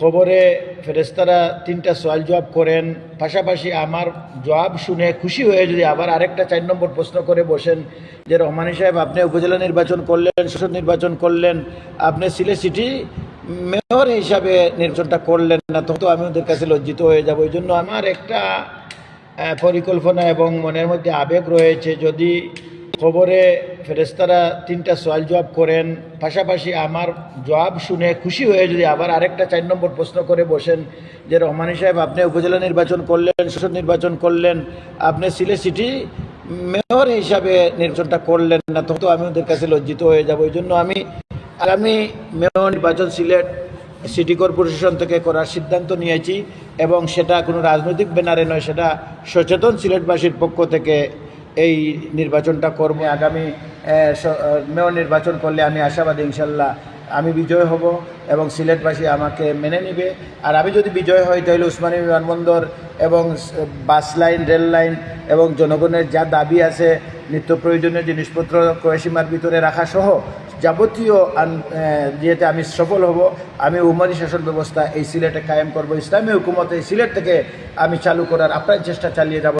খবরে ফেরেশতারা 3টা সওয়াল জবাব করেন, পাশাপাশি আমার জবাব শুনে খুশি হয়ে যদি আবার আরেকটা 4 নম্বর প্রশ্ন করে বসেন যে রহমানী সাহেব আপনি উপজেলা নির্বাচন করলেন, সংসদ নির্বাচন করলেন, আপনি সিলেট সিটি মেয়র হিসাবে নির্বাচনটা করলেন না, তখন তো আমি ওদের কাছে লজ্জিত হয়ে যাব। এই জন্য আমার একটা পরিকল্পনা এবং মনের মধ্যে আবেগ রয়েছে, যদি খবরে ফেরেশতারা 3টা সওয়াল জবাব করেন, পাশাপাশি আমার জবাব শুনে খুশি হয়ে যদি আবার আরেকটা 4 নম্বর প্রশ্ন করে বসেন যে রহমানী সাহেব আপনি উপজেলা নির্বাচন করলেন, সংসদ নির্বাচন করলেন, আপনি সিলেট সিটি মেয়র হিসাবে নির্বাচনটা করলেন না, তখন তো আমি ওদের কাছে লজ্জিত হয়ে যাব। এই জন্য আমি আগামী মেয়র নির্বাচন সিলেট সিটি কর্পোরেশন থেকে করার সিদ্ধান্ত নিয়েছি এবং সেটা কোনো রাজনৈতিক ব্যানারে নয়, সেটা সচেতন সিলেটবাসীর পক্ষ থেকে এই নির্বাচনটা করব। আগামী মেয়র নির্বাচন করলে আমি আশাবাদী ইনশাল্লাহ আমি বিজয় হব এবং সিলেটবাসী আমাকে মেনে নেবে। আর আমি যদি বিজয় হই তাহলে উসমানী বিমানবন্দর এবং বাস লাইন, রেল লাইন এবং জনগণের যা দাবি আছে, নিত্য প্রয়োজনীয় জিনিসপত্র ক্রয়সীমার ভিতরে রাখা সহ যাবতীয় যেতে আমি সফল হব। আমি উমানি শাসন ব্যবস্থা এই সিলেটে কায়েম করব, ইসলামী হুকুমত এই সিলেট থেকে আমি চালু করার আপ্রাণ চেষ্টা চালিয়ে যাব।